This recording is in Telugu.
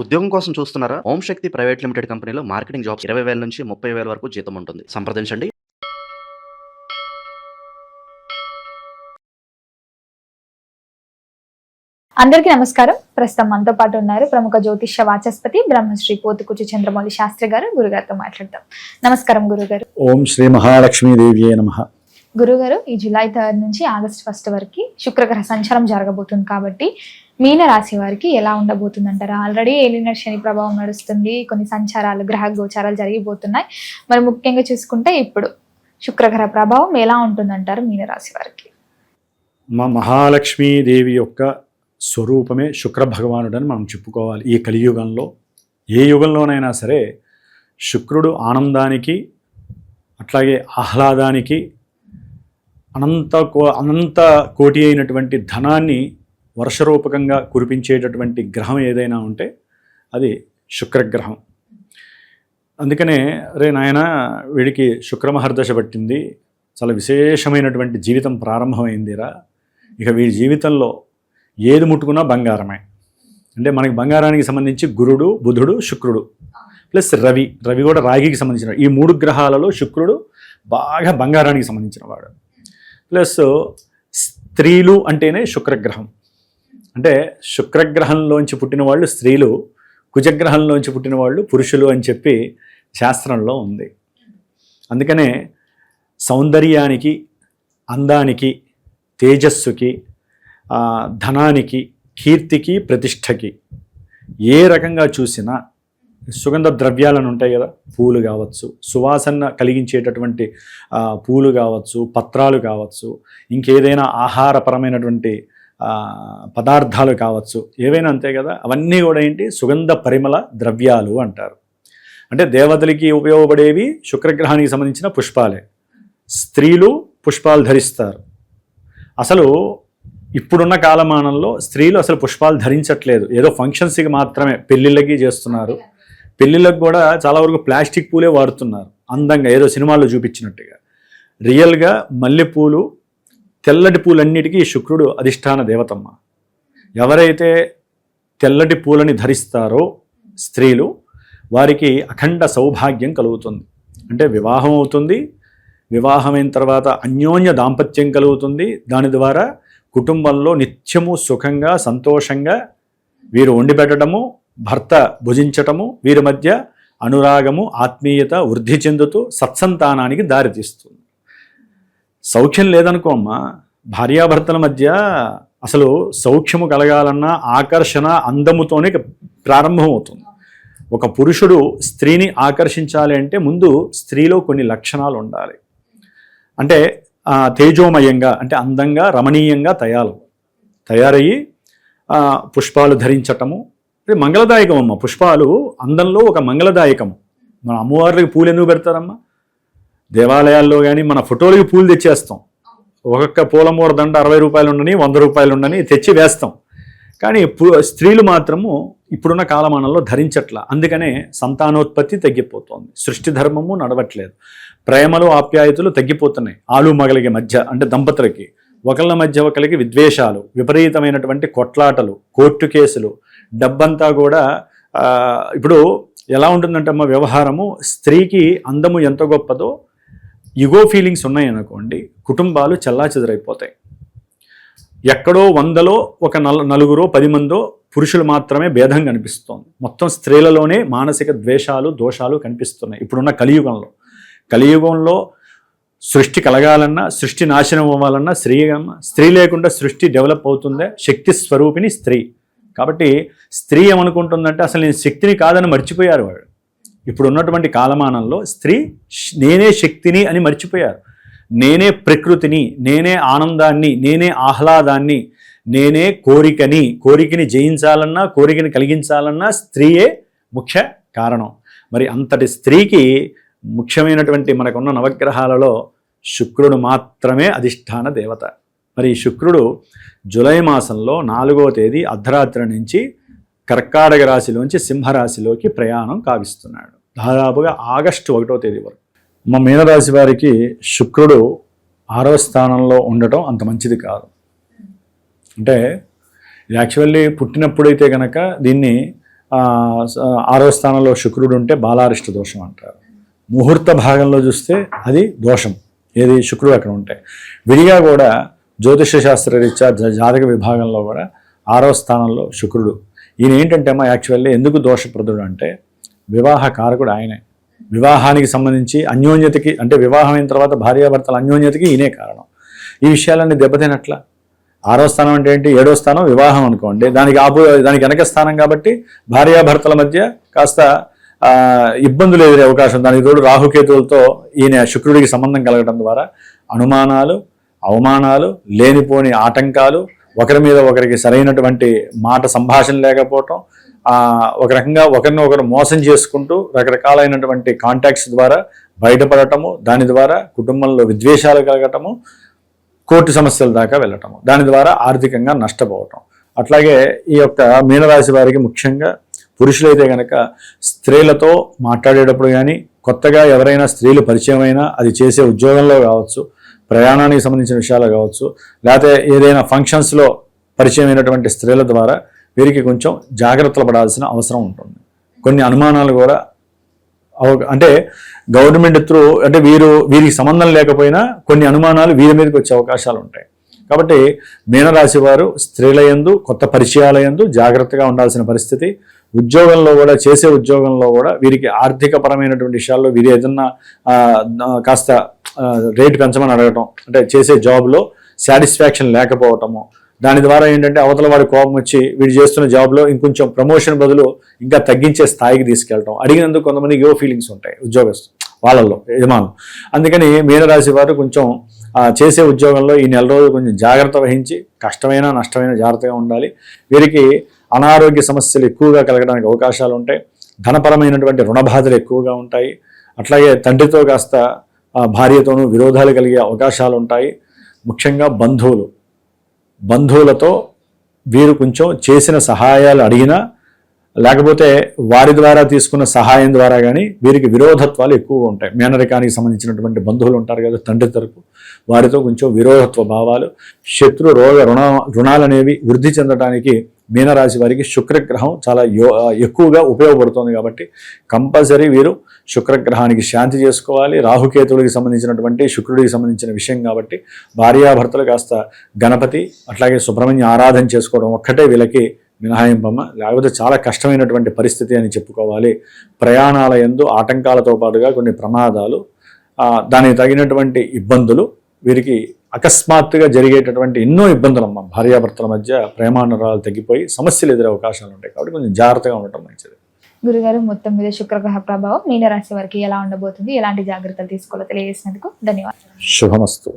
ఉద్యోగం కోసం చూస్తున్నారా? ఓం శక్తి ప్రైవేట్ లిమిటెడ్ కంపెనీలో మార్కెటింగ్ జాబ్స్ 20,000 నుంచి 30,000 వరకు జీతం ఉంటుంది. సంప్రదించండి. అందరికీ నమస్కారం. ప్రస్తుతం మనతో పాటు ఉన్నారు ప్రముఖ జ్యోతిష్య వాచస్పతి బ్రహ్మశ్రీ పోతుకుచి చంద్రమౌళి శాస్త్రి గారు. గురుగారితో మాట్లాడతాం. నమస్కారం గురుగారు. ఓం శ్రీ మహాలక్ష్మీదేవియే నమః. గురుగారు, ఈ జూలై 3 నుంచి ఆగస్టు 1 వరకు శుక్రగ్రహ సంచారం జరగబోతుంది కాబట్టి మీన రాశి వారికి ఎలా ఉండబోతుంది అంటారా? ఆల్రెడీ ఏలినాటి శని ప్రభావం నడుస్తుంది, కొన్ని సంచారాలు గ్రహ గోచారాలు జరిగిపోతున్నాయి. మరి ముఖ్యంగా చూసుకుంటే ఇప్పుడు శుక్రగ్రహ ప్రభావం ఎలా ఉంటుందంటారు మీన రాశి వారికి? మా మహాలక్ష్మీదేవి యొక్క స్వరూపమే శుక్ర భగవానుడని మనం చెప్పుకోవాలి. ఈ కలియుగంలో ఏ యుగంలోనైనా సరే శుక్రుడు ఆనందానికి, అట్లాగే ఆహ్లాదానికి, అనంత కోటి అయినటువంటి ధనాన్ని వర్షరూపకంగా కురిపించేటటువంటి గ్రహం ఏదైనా ఉంటే అది శుక్రగ్రహం. అందుకనే రే నాయన, వీడికి శుక్రమహర్దశ పట్టింది, చాలా విశేషమైనటువంటి జీవితం ప్రారంభమైందిరా, ఇక వీడి జీవితంలో ఏది ముట్టుకున్నా బంగారమే. అంటే మనకి బంగారానికి సంబంధించి గురుడు, బుధుడు, శుక్రుడు ప్లస్ రవి కూడా రాగికి సంబంధించిన, ఈ 3 గ్రహాలలో శుక్రుడు బాగా బంగారానికి సంబంధించిన వాడు. ప్లస్ స్త్రీలు అంటేనే శుక్రగ్రహం. అంటే శుక్రగ్రహంలోంచి పుట్టిన వాళ్ళు స్త్రీలు, కుజగ్రహంలోంచి పుట్టిన వాళ్ళు పురుషులు అని చెప్పి శాస్త్రంలో ఉంది. అందుకనే సౌందర్యానికి, అందానికి, తేజస్సుకి, ధనానికి, కీర్తికి, ప్రతిష్టకి ఏ రకంగా చూసినా సుగంధ ద్రవ్యాలను ఉంటాయి కదా, పూలు కావచ్చు, సువాసన కలిగించేటటువంటి పూలు కావచ్చు, పత్రాలు కావచ్చు, ఇంకేదైనా ఆహారపరమైనటువంటి పదార్థాలు కావచ్చు, ఏవైనా అంతే కదా, అవన్నీ కూడా ఏంటి, సుగంధ పరిమళ ద్రవ్యాలు అంటారు. అంటే దేవతలకి ఉపయోగపడేవి శుక్రగ్రహానికి సంబంధించిన పుష్పాలే. స్త్రీలు పుష్పాలు ధరిస్తారు. అసలు ఇప్పుడున్న కాలమానంలో స్త్రీలు అసలు పుష్పాలు ధరించట్లేదు, ఏదో ఫంక్షన్స్కి మాత్రమే, పెళ్ళిళ్ళకి చేస్తున్నారు. పెళ్ళిళ్ళకి కూడా చాలా వరకు ప్లాస్టిక్ పూలే వాడుతున్నారు, అందంగా ఏదో సినిమాల్లో చూపించినట్టుగా. రియల్గా మల్లెపూలు, తెల్లటి పూలన్నిటికీ శుక్రుడు అధిష్టాన దేవతమ్మ. ఎవరైతే తెల్లటి పూలని ధరిస్తారో స్త్రీలు, వారికి అఖండ సౌభాగ్యం కలుగుతుంది. అంటే వివాహం అవుతుంది, వివాహమైన తర్వాత అన్యోన్య దాంపత్యం కలుగుతుంది. దాని ద్వారా కుటుంబంలో నిత్యము సుఖంగా, సంతోషంగా వీరు వండి పెట్టడము, భర్త భుజించటము, వీరి మధ్య అనురాగము, ఆత్మీయత వృద్ధి చెందుతూ సత్సంతానానికి దారితీస్తుంది. సౌఖ్యం లేదనుకో అమ్మా, భార్యాభర్తల మధ్య అసలు సౌఖ్యము కలగాలన్నా ఆకర్షణ అందముతోనే ప్రారంభమవుతుంది. ఒక పురుషుడు స్త్రీని ఆకర్షించాలి అంటే ముందు స్త్రీలో కొన్ని లక్షణాలు ఉండాలి. అంటే తేజోమయంగా, అంటే అందంగా, రమణీయంగా తయారయ్యి పుష్పాలు ధరించటము. మంగళదాయకం అమ్మ, పుష్పాలు అందంలో ఒక మంగళదాయకము. మన అమ్మవార్లకి పూలు ఎందుకు పెడతారమ్మా? దేవాలయాల్లో కానీ మన ఫోటోలకి పూలు తెచ్చేస్తాం. ఒక్కొక్క పూలమూర దండ 60 రూపాయలు ఉండని, 100 రూపాయలు ఉండని తెచ్చి వేస్తాం. కానీ స్త్రీలు మాత్రము ఇప్పుడున్న కాలమానంలో ధరించట్లా. అందుకనే సంతానోత్పత్తి తగ్గిపోతుంది, సృష్టి ధర్మము నడవట్లేదు, ప్రేమలు ఆప్యాయతలు తగ్గిపోతున్నాయి. ఆలు మగలికి మధ్య, అంటే దంపతులకి ఒకళ్ళ మధ్య ఒకరికి విద్వేషాలు, విపరీతమైనటువంటి కొట్లాటలు, కోర్టు కేసులు, డబ్బంతా కూడా. ఇప్పుడు ఎలా ఉంటుందంటే అమ్మ వ్యవహారము, స్త్రీకి అందము ఎంత గొప్పదో, ఇగో ఫీలింగ్స్ ఉన్నాయనుకోండి, కుటుంబాలు చెల్లాచెదరైపోతాయి. ఎక్కడో 100లో ఒక 4 10 మందో పురుషులు మాత్రమే భేదం కనిపిస్తోంది. మొత్తం స్త్రీలలోనే మానసిక ద్వేషాలు, దోషాలు కనిపిస్తున్నాయి ఇప్పుడున్న కలియుగంలో. సృష్టి కలగాలన్నా, సృష్టి నాశనం అవ్వాలన్నా స్త్రీ లేకుండా సృష్టి డెవలప్ అవుతుందే. శక్తి స్వరూపిణి స్త్రీ. కాబట్టి స్త్రీ ఏమనుకుంటుందంటే అసలు నేను శక్తిని కాదని మర్చిపోయారు వాళ్ళు. ఇప్పుడు ఉన్నటువంటి కాలమానంలో స్త్రీ నేనే శక్తిని అని మర్చిపోయారు. నేనే ప్రకృతిని, నేనే ఆనందాన్ని, నేనే ఆహ్లాదాన్ని, నేనే కోరికని జయించాలన్నా, కోరికని కలిగించాలన్నా స్త్రీయే ముఖ్య కారణం. మరి అంతటి స్త్రీకి ముఖ్యమైనటువంటి మనకున్న నవగ్రహాలలో శుక్రుడు మాత్రమే అధిష్టాన దేవత. మరి ఈ శుక్రుడు జూలై మాసంలో 4వ తేదీ అర్ధరాత్రి నుంచి కర్కాటక రాశిలోంచి సింహరాశిలోకి ప్రయాణం కావిస్తున్నాడు, దాదాపుగా ఆగస్టు 1వ తేదీ వరకు. మా మీనరాశి వారికి శుక్రుడు 6వ స్థానంలో ఉండటం అంత మంచిది కాదు. అంటే యాక్చువల్లీ పుట్టినప్పుడైతే కనుక దీన్ని 6వ స్థానంలో శుక్రుడు ఉంటే బాలారిష్ట దోషం అంటారు. ముహూర్త భాగంలో చూస్తే అది దోషం, ఏది శుక్రుడు అక్కడ ఉంటే. విడిగా కూడా జ్యోతిష శాస్త్ర రీత్యా జాతక విభాగంలో కూడా 6వ స్థానంలో శుక్రుడు. ఈయన ఏంటంటే అమ్మా యాక్చువల్లీ ఎందుకు దోషప్రదుడు అంటే వివాహ కారకుడు ఆయనే. వివాహానికి సంబంధించి అన్యోన్యతకి, అంటే వివాహం అయిన తర్వాత భార్యాభర్తల అన్యోన్యతకి ఈయనే కారణం. ఈ విషయాలన్నీ దెబ్బతినట్ల. 6వ స్థానం అంటే ఏంటి, 7వ స్థానం వివాహం అనుకోండి, దానికి వెనక స్థానం కాబట్టి భార్యాభర్తల మధ్య కాస్త ఇబ్బందులు ఎదురే అవకాశం. దానికి తోడు రాహుకేతువులతో ఈయన శుక్రుడికి సంబంధం కలగడం ద్వారా అనుమానాలు, అవమానాలు, లేనిపోని ఆటంకాలు, ఒకరి మీద ఒకరికి సరైనటువంటి మాట సంభాషణ లేకపోవటం, ఒక రకంగా ఒకరినొకరు మోసం చేసుకుంటూ రకరకాలైనటువంటి కాంటాక్ట్స్ ద్వారా బయటపడటము, దాని ద్వారా కుటుంబంలో విద్వేషాలు కలగటము, కోర్టు సమస్యల దాకా వెళ్ళటము, దాని ద్వారా ఆర్థికంగా నష్టపోవటం. అట్లాగే ఈ యొక్క మీనరాశి వారికి ముఖ్యంగా పురుషులైతే కనుక స్త్రీలతో మాట్లాడేటప్పుడు కానీ, కొత్తగా ఎవరైనా స్త్రీలు పరిచయం అయినా అది చేసే ఉద్యోగంలో కావచ్చు, ప్రయాణానికి సంబంధించిన విషయాలు కావచ్చు, లేకపోతే ఏదైనా ఫంక్షన్స్లో పరిచయం అయినటువంటి స్త్రీల ద్వారా వీరికి కొంచెం జాగ్రత్తలు పడాల్సిన అవసరం ఉంటుంది. కొన్ని అనుమానాలు కూడా అంటే గవర్నమెంట్ త్రూ, అంటే వీరికి సంబంధం లేకపోయినా కొన్ని అనుమానాలు వీరి మీదకి వచ్చే అవకాశాలు ఉంటాయి. కాబట్టి మీనరాశి వారు స్త్రీల యందు, కొత్త పరిచయాల యందు జాగ్రత్తగా ఉండాల్సిన పరిస్థితి. ఉద్యోగంలో కూడా, చేసే ఉద్యోగంలో కూడా వీరికి ఆర్థికపరమైనటువంటి విషయాల్లో వీరు ఏదన్నా కాస్త రేటు పెంచమని అడగటం, అంటే చేసే జాబ్లో సాటిస్ఫాక్షన్ లేకపోవటము, దాని ద్వారా ఏంటంటే అవతల వాడి కోపం వచ్చి వీడు చేస్తున్న జాబ్లో ఇంకొంచెం ప్రమోషన్ బదులు ఇంకా తగ్గించే స్థాయికి తీసుకెళ్ళటం. అడిగినందుకు కొంతమందికి ఏవో ఫీలింగ్స్ ఉంటాయి ఉద్యోగస్తులు వాళ్ళల్లో, యజమానులు. అందుకని మీనరాశి వారు కొంచెం చేసే ఉద్యోగంలో ఈ నెల రోజులు కొంచెం జాగ్రత్త వహించి, కష్టమైన నష్టమైన జాగ్రత్తగా ఉండాలి. వీరికి అనారోగ్య సమస్యలు ఎక్కువగా కలగడానికి అవకాశాలు ఉంటాయి. ధనపరమైనటువంటి రుణబాధలు ఎక్కువగా ఉంటాయి. అట్లాగే తండ్రితో కాస్త భార్యతోనూ విరోధాలు కలిగే అవకాశాలు ఉంటాయి. ముఖ్యంగా బంధువులతో వీరు కొంచెం చేసిన సహాయాలు అడిగినా, లేకపోతే వారి ద్వారా తీసుకున్న సహాయం ద్వారా కానీ వీరికి విరోధత్వాలు ఎక్కువగా ఉంటాయి. మేనరికానికి సంబంధించినటువంటి బంధువులు ఉంటారు కదా తండ్రి తరపు, వారితో కొంచెం విరోధత్వ భావాలు, శత్రు రోగ రుణాలు అనేవి వృద్ధి చెందడానికి మీనరాశి వారికి శుక్రగ్రహం చాలా ఎక్కువగా ఉపయోగపడుతుంది. కాబట్టి కంపల్సరీ వీరు శుక్రగ్రహానికి శాంతి చేసుకోవాలి. రాహుకేతువులకి సంబంధించినటువంటి, శుక్రుడికి సంబంధించిన విషయం కాబట్టి భార్యాభర్తలు కాస్త గణపతి అట్లాగే సుబ్రహ్మణ్య ఆరాధన చేసుకోవడం ఒక్కటే వీళ్ళకి మినహాయింపమ్మ, లేకపోతే చాలా కష్టమైనటువంటి పరిస్థితి అని చెప్పుకోవాలి. ప్రయాణాల యందు ఆటంకాలతో పాటుగా కొన్ని ప్రమాదాలు, దానికి తగినటువంటి ఇబ్బందులు, వీరికి అకస్మాత్తుగా జరిగేటటువంటి ఎన్నో ఇబ్బందులమ్మ. భార్యాభర్తల మధ్య ప్రేమానురాలు తగ్గిపోయి సమస్యలు ఎదురే అవకాశాలు ఉంటాయి. కాబట్టి కొంచెం జాగ్రత్తగా ఉండటం మంచిది. గురుగారు, మొత్తం మీద శుక్రగ్రహ ప్రభావం మీనరాశి వారికి ఎలా ఉండబోతుంది, ఎలాంటి జాగ్రత్తలు తీసుకోవాలో తెలియజేసినందుకు ధన్యవాదాలు. శుభమస్తు.